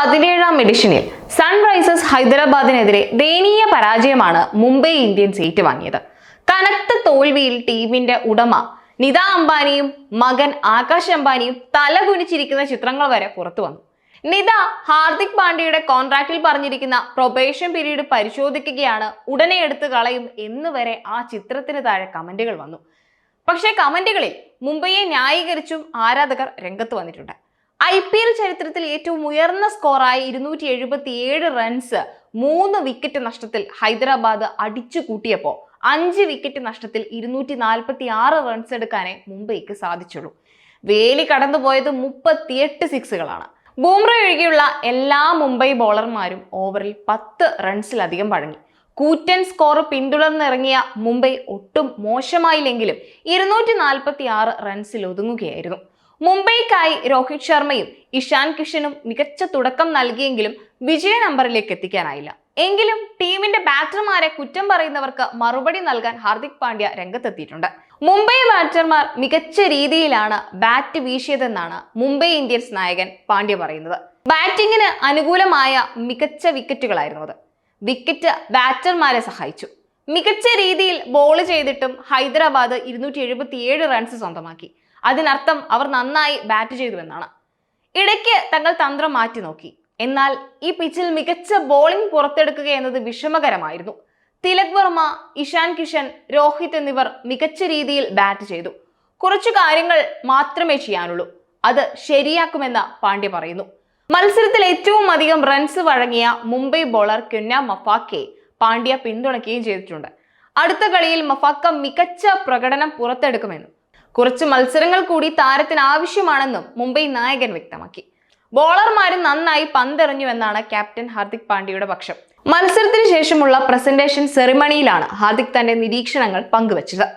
17ാം എഡിഷനിൽ Sunrisers ഹൈദരാബാദിനെതിരെ ദയനീയ പരാജയമാണ് Mumbai Indians ഏറ്റുവാങ്ങിയത്. കനത്ത തോൽവിയിൽ ടീമിന്റെ ഉടമ നിത അംബാനിയും മകൻ ആകാശ് അംബാനിയും തലകുനിച്ചിരിക്കുന്ന ചിത്രങ്ങൾ വരെ പുറത്തു വന്നു. നിത ഹാർദിക് പാണ്ഡ്യയുടെ കോൺട്രാക്റ്റിൽ പറഞ്ഞിരിക്കുന്ന പ്രൊബേഷൻ പീരീഡ് പരിശോധിക്കുകയാണ്, ഉടനെ എടുത്തു കളയും എന്ന് വരെ ആ ചിത്രത്തിന് താഴെ കമന്റുകൾ വന്നു. പക്ഷേ കമന്റുകളിൽ മുംബൈയെ ന്യായീകരിച്ചും ആരാധകർ രംഗത്ത് വന്നിട്ടുണ്ട്. IPL ചരിത്രത്തിൽ ഏറ്റവും ഉയർന്ന സ്കോറായ 277 റൺസ് 3 വിക്കറ്റ് നഷ്ടത്തിൽ ഹൈദരാബാദ് അടിച്ചു കൂട്ടിയപ്പോൾ 5 വിക്കറ്റ് നഷ്ടത്തിൽ 246 റൺസ് എടുക്കാനേ മുംബൈക്ക് സാധിച്ചുള്ളൂ. വേലി കടന്നുപോയത് 38 സിക്സുകളാണ്. ബൂംറ ഒഴികെയുള്ള എല്ലാ മുംബൈ ബോളർമാരും ഓവറിൽ 10 റൺസിലധികം വഴങ്ങി. കൂറ്റൻ സ്കോർ പിന്തുടർന്നിറങ്ങിയ മുംബൈ ഒട്ടും മോശമായില്ലെങ്കിലും 246 റൺസിൽ ഒതുങ്ങുകയായിരുന്നു. മുംബൈക്കായി രോഹിത് ശർമ്മയും ഇഷാൻ കിഷനും മികച്ച തുടക്കം നൽകിയെങ്കിലും വിജയ നമ്പറിലേക്ക് എത്തിക്കാനായില്ല. എങ്കിലും ടീമിന്റെ ബാറ്റർമാരെ കുറ്റം പറയുന്നവർക്ക് മറുപടി നൽകാൻ ഹാർദിക് പാണ്ഡ്യ രംഗത്തെത്തിയിട്ടുണ്ട്. മുംബൈ ബാറ്റർമാർ മികച്ച രീതിയിലാണ് ബാറ്റ് വീശിയതെന്നാണ് മുംബൈ ഇന്ത്യൻസ് നായകൻ പാണ്ഡ്യ പറയുന്നത്. ബാറ്റിങ്ങിന് അനുകൂലമായ മികച്ച വിക്കറ്റുകളായിരുന്നു അത്. വിക്കറ്റ് ബാറ്റർമാരെ സഹായിച്ചു. മികച്ച രീതിയിൽ ബോൾ ചെയ്തിട്ടും ഹൈദരാബാദ് 277 റൺസ് സ്വന്തമാക്കി. അതിനർത്ഥം അവർ നന്നായി ബാറ്റ് ചെയ്തു എന്നാണ്. ഇടയ്ക്ക് തങ്ങൾ തന്ത്രം മാറ്റി നോക്കി. എന്നാൽ ഈ പിച്ചിൽ മികച്ച ബോളിംഗ് പുറത്തെടുക്കുക എന്നത് വിഷമകരമായിരുന്നു. തിലക് വർമ്മ, ഇഷാൻ കിഷൻ, രോഹിത് എന്നിവർ മികച്ച രീതിയിൽ ബാറ്റ് ചെയ്തു. കുറച്ചു കാര്യങ്ങൾ മാത്രമേ ചെയ്യാനുള്ളൂ, അത് ശരിയാക്കുമെന്ന് പാണ്ഡ്യ പറയുന്നു. മത്സരത്തിൽ ഏറ്റവും അധികം റൺസ് വഴങ്ങിയ മുംബൈ ബോളർ ക്യുന്ന മഫാക്കയെ പാണ്ഡ്യ പിന്തുണയ്ക്കുകയും ചെയ്തിട്ടുണ്ട്. അടുത്ത കളിയിൽ മഫാക്ക മികച്ച പ്രകടനം പുറത്തെടുക്കുമെന്നും കുറച്ച് മത്സരങ്ങൾ കൂടി താരത്തിന് ആവശ്യമാണെന്നും മുംബൈ നായകൻ വ്യക്തമാക്കി. ബോളർമാരും നന്നായി പന്തെറിഞ്ഞുവെന്നാണ് ക്യാപ്റ്റൻ ഹാർദിക് പാണ്ഡ്യയുടെ പക്ഷം. മത്സരത്തിന് ശേഷമുള്ള പ്രസന്റേഷൻ സെറിമണിയിലാണ് ഹാർദിക് തന്റെ നിരീക്ഷണങ്ങൾ പങ്കുവച്ചത്.